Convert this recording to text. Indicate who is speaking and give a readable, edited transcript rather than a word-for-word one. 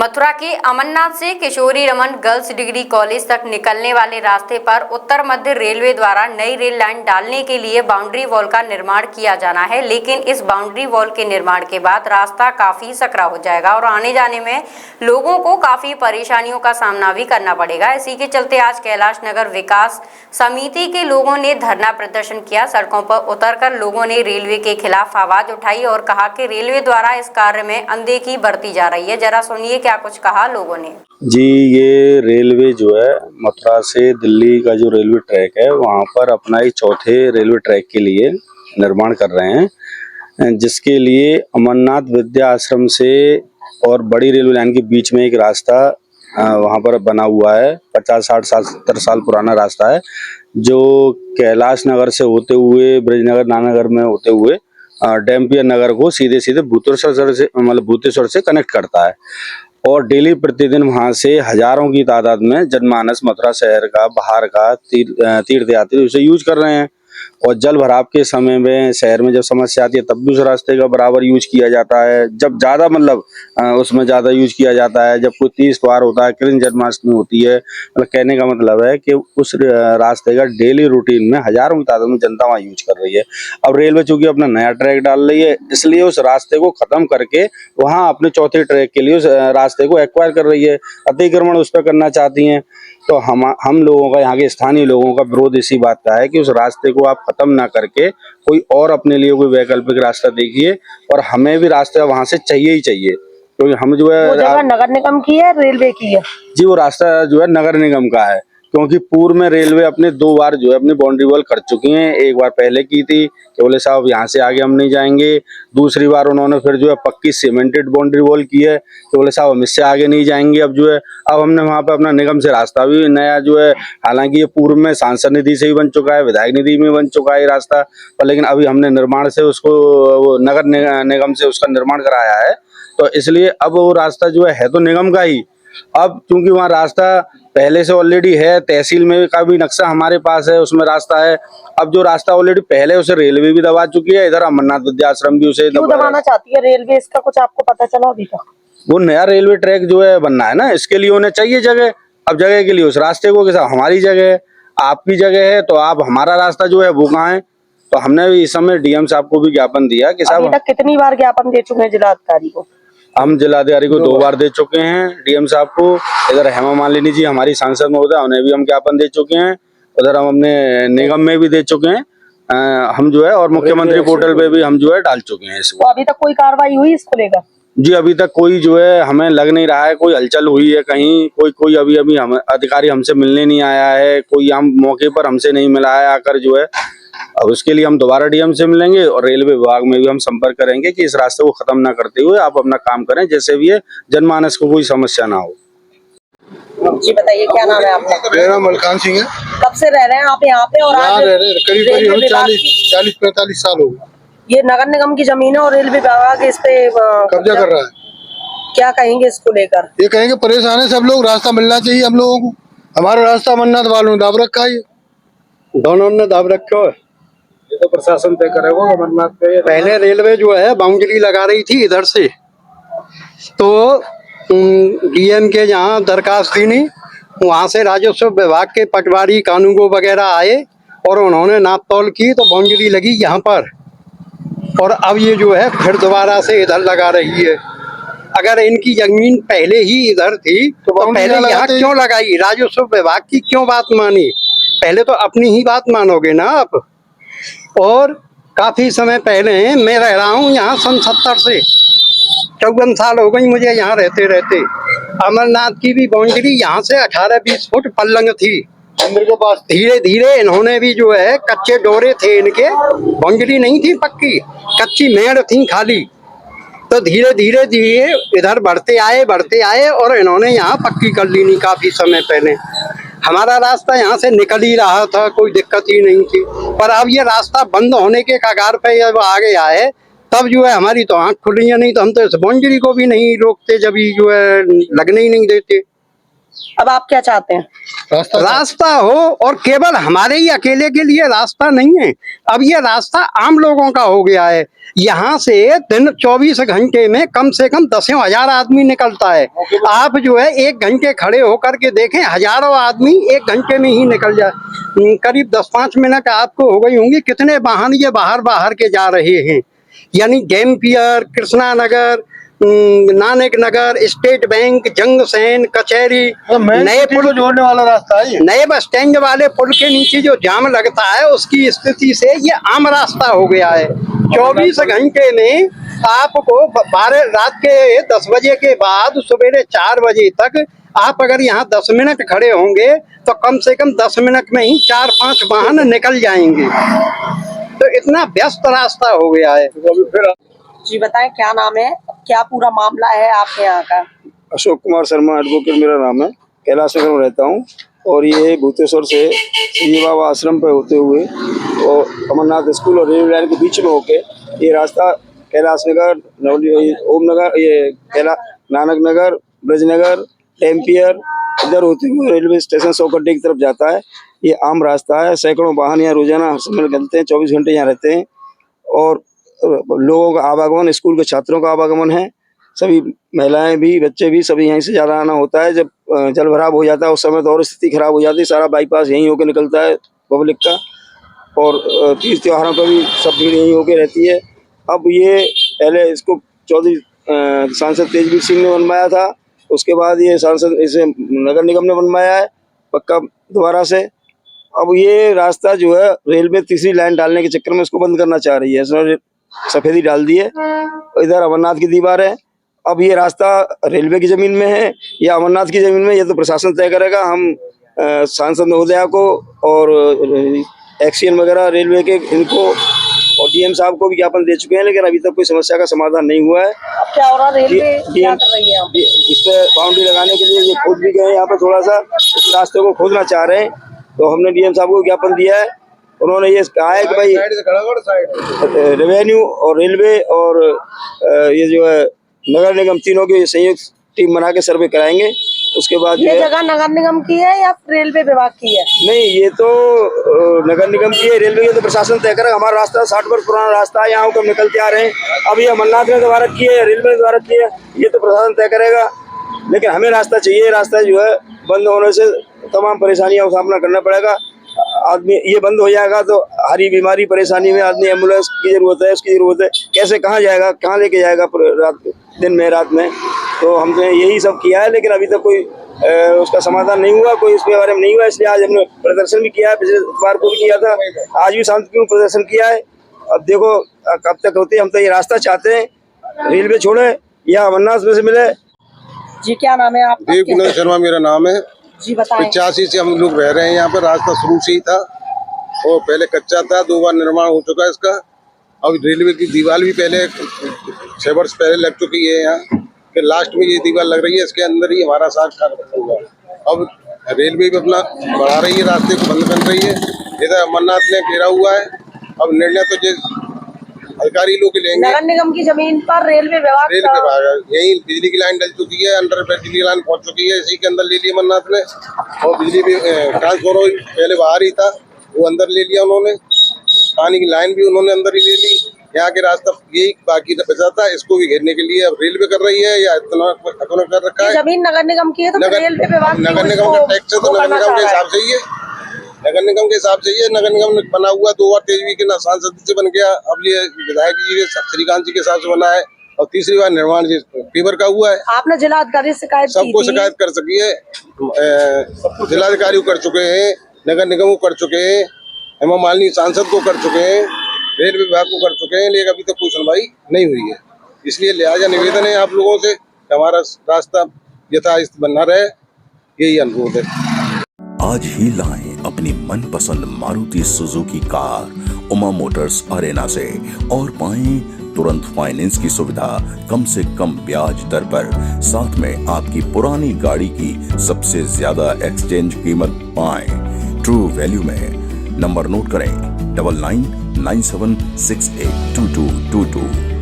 Speaker 1: मथुरा के अमरनाथ से किशोरी Raman girls degree college तक निकलने वाले रास्ते पर उत्तर मध्य रेलवे द्वारा नई रेल लाइन डालने के लिए बाउंड्री वॉल का निर्माण किया जाना है, लेकिन इस बाउंड्री वॉल के निर्माण के बाद रास्ता काफी सकरा हो जाएगा और आने जाने में लोगों को काफी परेशानियों का सामना भी करना पड़ेगा। इसी के चलते आज कैलाश नगर विकास समिति के लोगों ने धरना प्रदर्शन किया। सड़कों पर उतरकर लोगों ने रेलवे के खिलाफ आवाज उठाई और कहा कि रेलवे द्वारा इस कार्य में अनदेखी बरती जा रही है। जरा सुनिए क्या कुछ कहा लोगों ने।
Speaker 2: जी, ये रेलवे जो है मथुरा से दिल्ली का जो रेलवे ट्रैक है वहाँ पर अपना एक चौथे रेलवे ट्रैक के लिए निर्माण कर रहे हैं, जिसके लिए अमरनाथ विद्या आश्रम से और बड़ी रेलवे लाइन के बीच में एक रास्ता वहाँ पर बना हुआ है। 50, 60, 70 साल पुराना रास्ता है जो कैलाश नगर से होते हुए ब्रजनगर नानानगर में होते हुए डैम्पियर नगर को सीधे सीधे भूतेश्वर से कनेक्ट करता है और डेली प्रतिदिन वहां से हजारों की तादाद में जनमानस मथुरा शहर का बाहर का तीर्थयात्री उसे यूज कर रहे हैं। और जल भराव के समय में शहर में जब समस्या आती है तब भी उस रास्ते का बराबर यूज किया जाता है। जब ज्यादा उसमें ज्यादा यूज किया जाता है, जब कोई तीज त्योहार होता है, कृष्ण जन्माष्टमी होती है, कहने का मतलब है कि उस रास्ते का डेली रूटीन में हजारों की तादाद में जनता वहाँ यूज कर रही है। अब रेलवे चूंकि अपना नया ट्रैक डाल रही है, इसलिए उस रास्ते को खत्म करके वहाँ अपने चौथे ट्रैक के लिए उस रास्ते को एक्वायर कर रही है, अतिक्रमण उस पर करना चाहती है। तो हम लोगों का, यहाँ के स्थानीय लोगों का विरोध इसी बात का है कि उस रास्ते को आप खत्म ना करके कोई और अपने लिए कोई वैकल्पिक रास्ता देखिए। और हमें भी रास्ता वहां से चाहिए ही चाहिए, क्योंकि हम जो है,
Speaker 3: वो जगह नगर निगम की है, रेलवे की है
Speaker 2: जी, वो रास्ता जो है नगर निगम का है। क्योंकि पूर्व में रेलवे अपने 2 बार जो है अपनी बाउंड्री वॉल कर चुकी हैं। एक बार पहले की थी कि बोले साहब यहाँ से आगे हम नहीं जाएंगे। दूसरी बार उन्होंने फिर जो है पक्की सीमेंटेड बाउंड्री वॉल की है कि बोले साहब हम इससे आगे नहीं जाएंगे। अब हमने वहाँ पे अपना निगम से रास्ता भी नया जो है, हालांकि ये पूर्व में सांसद निधि से ही बन चुका है, विधायक निधि में बन चुका है ये रास्ता, पर लेकिन अभी हमने निर्माण से उसको, वो नगर निगम से उसका निर्माण कराया है। तो इसलिए अब वो रास्ता जो है तो निगम का ही। अब क्योंकि वहाँ रास्ता पहले से ऑलरेडी है, तहसील में का भी नक्शा हमारे पास है, उसमें रास्ता है। अब जो रास्ता ऑलरेडी पहले उसे रेलवे भी दबा चुकी है, इधर अमरनाथ विद्या आश्रम भी उसे
Speaker 3: दबाना चाहती है रेलवे, इसका कुछ आपको पता चला अभी तक?
Speaker 2: वो नया रेलवे ट्रैक जो है बनना है ना, इसके लिए उन्हें चाहिए जगह। अब जगह के लिए उस रास्ते को, कैसा हमारी जगह है, आपकी जगह है, तो आप हमारा रास्ता जो है वो कहाँ है। तो हमने भी इस समय डीएम साहब को भी ज्ञापन दिया कि साहब,
Speaker 3: अभी तक कितनी बार ज्ञापन दे चुके हैं जिलाधिकारी को?
Speaker 2: हम जिलाधिकारी को 2 बार दे चुके हैं, डीएम साहब को। इधर हेमा मालिनी जी हमारी सांसद महोदय, उन्हें भी हम ज्ञापन दे चुके हैं। उधर हम अपने निगम में भी दे चुके हैं हम जो है, और मुख्यमंत्री पोर्टल पे भी हम जो है डाल चुके हैं इसको।
Speaker 3: तो अभी तक कोई कार्रवाई हुई इसको लेकर?
Speaker 2: जी, अभी तक कोई जो है, हमें लग नहीं रहा है कोई हलचल हुई है कहीं। कोई अभी हम अधिकारी हमसे मिलने नहीं आया है, कोई हम मौके पर हमसे नहीं मिला है आकर जो है। अब उसके लिए हम दोबारा डीएम से मिलेंगे और रेलवे विभाग में भी हम संपर्क करेंगे कि इस रास्ते को खत्म ना करते हुए आप अपना काम करें, जैसे भी है जनमानस को कोई समस्या ना हो।
Speaker 3: जी बताइए, क्या नाम है आपका?
Speaker 4: मेरा नाम मलकान सिंह है।
Speaker 3: कब से रह रहे हैं आप यहाँ पे? और आज
Speaker 4: करीब 40-45 साल हो गए।
Speaker 3: ये नगर निगम की जमीन है और रेलवे विभाग इस पे
Speaker 4: कब्जा कर रहा है।
Speaker 3: क्या कहेंगे इसको लेकर?
Speaker 4: ये कहेंगे परेशान है सब लोग, रास्ता मिलना चाहिए हम लोगों को। हमारा रास्ता अमरनाथ वालों ने दाब रखा है,
Speaker 5: दोनों ने दाब रखा है।
Speaker 2: ये तो प्रशासन तय करेगा अमरनाथ पे।
Speaker 5: पहले रेलवे जो है बाउंड्री लगा रही थी इधर से, तो डीएम के यहाँ दरखास्त दी नहीं, वहाँ से राजस्व विभाग के पटवारी कानूगो वगैरह आए और उन्होंने नाप तोल की तो बाउंड्री लगी यहाँ पर। और अब ये जो है फिर दोबारा से इधर लगा रही है। अगर इनकी जमीन पहले ही इधर थी तो पहले यहाँ क्यों लगाई? राजस्व विभाग की क्यों बात मानी? पहले तो अपनी ही बात मानोगे ना आप। और काफी समय पहले, मैं रह रहा हूँ यहाँ सन 70 से 54 साल हो गई मुझे यहाँ रहते रहते। अमरनाथ की भी बाउंड्री यहाँ से 18-20 फुट पल्लंग थी मंदिर के पास। धीरे धीरे इन्होंने भी जो है, कच्चे डोरे थे इनके, बाउंड्री नहीं थी पक्की, कच्ची मेड़ थी खाली। तो धीरे धीरे धीरे इधर बढ़ते आए और इन्होंने यहाँ पक्की कर ली नहीं काफी समय पहले। हमारा रास्ता यहाँ से निकल ही रहा था, कोई दिक्कत ही नहीं थी। पर अब ये रास्ता बंद होने के कगार पे जब आ गया है, तब जो है हमारी तो आंख खुली है। नहीं तो हम तो इस बाउंड्री को भी नहीं रोकते, जब जो है लगने ही नहीं देते।
Speaker 3: अब आप क्या चाहते हैं?
Speaker 5: रास्ता हो, और केवल हमारे ही अकेले के लिए रास्ता नहीं है, अब ये रास्ता आम लोगों का हो गया है। यहाँ से दिन 24 घंटे में कम से कम 10,000 आदमी निकलता है। आप जो है 1 घंटे खड़े होकर के देखें, हजारों आदमी 1 घंटे में ही निकल जाए। करीब 10-5 मिनट आपको हो गई होंगी। कितने वाहन ये बाहर के जा रहे हैं, यानी डैम्पियर, कृष्णा नगर, नानक नगर, स्टेट बैंक, जंगसेन, कचहरी, नए पुल
Speaker 4: जोड़ने वाला रास्ता है ये।
Speaker 5: नए बस स्टैंड वाले पुल के नीचे जो जाम लगता है, उसकी स्थिति से ये आम रास्ता हो गया है। 24 घंटे में आपको 12 रात के 10 बजे के बाद सवेरे 4 बजे तक आप अगर यहाँ 10 मिनट खड़े होंगे तो कम से कम 10 मिनट में ही 4-5 वाहन निकल जाएंगे। तो इतना व्यस्त रास्ता हो गया है।
Speaker 3: जी बताएं, क्या नाम है, क्या पूरा मामला है आपके यहाँ का?
Speaker 2: अशोक कुमार शर्मा एडवोकेट मेरा नाम है। कैलाश नगर में रहता हूँ और ये भूतेश्वर से श्री बाबा आश्रम पे होते हुए और अमरनाथ स्कूल और रेलवे लाइन के बीच में होके ये रास्ता कैलाश नगर, ओम नगर, ये नानक नगर, ब्रजनगर, डैम्पियर, इधर होते हुए रेलवे स्टेशन सोकड्डे की तरफ जाता है। ये आम रास्ता है। सैकड़ों वाहन यहाँ रोजाना हर समय निकलते हैं, 24 घंटे यहाँ रहते हैं और लोगों का आवागमन, स्कूल के छात्रों का आवागमन है। सभी महिलाएं भी, बच्चे भी, सभी यहीं से जाना आना होता है। जब जल भराव हो जाता है उस समय तो और स्थिति खराब हो जाती है। सारा बाईपास यहीं होकर निकलता है पब्लिक का, और तीज त्योहारों पर भी सब भीड़ यहीं होकर रहती है। अब ये पहले इसको चौधरी सांसद तेजवीर सिंह ने बनवाया था, उसके बाद ये सांसद इसे नगर निगम ने बनवाया है पक्का दोबारा से। अब ये रास्ता जो है रेलवे तीसरी लाइन डालने के चक्कर में इसको बंद करना चाह रही है। सफेदी डाल दी है, इधर अमरनाथ की दीवार है। अब ये रास्ता रेलवे की जमीन में है या अमरनाथ की जमीन में, ये तो प्रशासन तय करेगा। हम सांसद महोदया को और एक्सीएन वगैरह रेलवे के इनको और डीएम साहब को भी ज्ञापन दे चुके हैं, लेकिन अभी तक कोई समस्या का समाधान नहीं हुआ है।
Speaker 3: अब क्या हो रहा, रेलवे क्या कर रही है?
Speaker 2: इस पे बाउंड्री लगाने के लिए ये खोद भी गए, यहाँ पे थोड़ा सा इस रास्ते को खोदना चाह रहे हैं, तो हमने डीएम साहब को ज्ञापन दिया है। उन्होंने ये कहा है कि भाई रेवेन्यू और रेलवे और ये जो है नगर निगम तीनों की संयुक्त टीम बना के सर्वे कराएंगे। उसके बाद
Speaker 3: ये जगह नगर निगम की है या रेलवे विभाग की है?
Speaker 2: नहीं, ये तो नगर निगम की है। रेलवे तो प्रशासन तय करेगा। हमारा रास्ता 60 वर्ष पुराना रास्ता है, यहाँ हम निकल के आ रहे हैं। अब ये अमरनाथ ने दोबारा की है, रेलवे ने दोबारा की है, ये तो प्रशासन तय करेगा। लेकिन हमें रास्ता चाहिए। रास्ता जो है बंद होने से तमाम परेशानियों का सामना करना पड़ेगा। आदमी ये बंद हो जाएगा तो हरी बीमारी परेशानी में आदमी, एम्बुलेंस की जरूरत है, उसकी जरूरत है, कैसे कहाँ जाएगा, कहाँ लेके जाएगा रात दिन में, रात में। तो हमने यही सब किया है, लेकिन अभी तक कोई उसका समाधान नहीं हुआ, कोई इसके बारे में नहीं हुआ। इसलिए आज हमने प्रदर्शन भी किया है, पिछले बार को भी किया था, आज भी शांतिपूर्ण प्रदर्शन किया है। अब देखो कब तक होती है। हम तो ये रास्ता चाहते हैं, रेलवे छोड़े या अमरनाथ में से मिले।
Speaker 3: जी क्या नाम है आपका?
Speaker 4: देव विनोद शर्मा मेरा नाम है।
Speaker 3: जी बताएं।
Speaker 4: 85 से हम लोग रह रहे हैं यहाँ पर। रास्ता शुरू से ही था और पहले कच्चा था, 2 बार निर्माण हो चुका है इसका। अब रेलवे की दीवार भी पहले 6 वर्ष पहले लग चुकी है यहाँ, फिर लास्ट में ये दीवार लग रही है, इसके अंदर ही हमारा साथ कार्य होगा। अब रेलवे भी अपना बढ़ा रही है, रास्ते को बंद कर रही है। इधर अमरनाथ ने घेरा हुआ है। अब निर्णय तो अधिकारी लोग लेंगे।
Speaker 3: नगर निगम की जमीन पर रेलवे विभाग
Speaker 4: यही बिजली की लाइन डल चुकी है, अंडर बिजली लाइन पहुंच चुकी है, इसी के अंदर ले लिया अमरनाथ ने। और बिजली भी ट्रांसफॉर्मर पहले बाहर ही था, वो अंदर ले लिया उन्होंने। पानी की लाइन भी उन्होंने अंदर ही ले ली। यहाँ के रास्ता यही बाकी बचा था, इसको भी घेरने के लिए अब रेलवे कर रही है या इतना कर रखा है।
Speaker 3: जमीन नगर निगम की है तो रेलवे विभाग
Speaker 4: नगर निगम का टैक्स है, तो नगर निगम के हिसाब से ही है। नगर निगम के हिसाब से ये नगर निगम ने बना हुआ 2 बार तेजवी के सांसद से बन गया। अब ये विधायक जी श्रीकांत जी के हिसाब से बना है और तीसरी बार निर्माण जी पेपर का हुआ है।
Speaker 3: आपने जिलाधिकारी से शिकायत की
Speaker 4: सबको
Speaker 3: थी?
Speaker 4: शिकायत कर सकी है, जिलाधिकारी को कर चुके हैं, नगर निगम को कर चुके हैं, हेमा मालिनी सांसद को कर चुके हैं, रेलवे विभाग को कर चुके हैं, लेकिन अभी तक कोई सुनवाई नहीं हुई है। इसलिए लिहाजा निवेदन है आप लोगों से, हमारा रास्ता यथास्थिति बना रहे, यही अनुरोध है।
Speaker 6: आज ही लाएं अपनी मनपसंद Maruti Suzuki car Uma Motors Arena से और पाएं तुरंत फाइनेंस की सुविधा कम से कम ब्याज दर पर। साथ में आपकी पुरानी गाड़ी की सबसे ज्यादा एक्सचेंज कीमत पाएं ट्रू वैल्यू में। नंबर नोट करें 9997682222।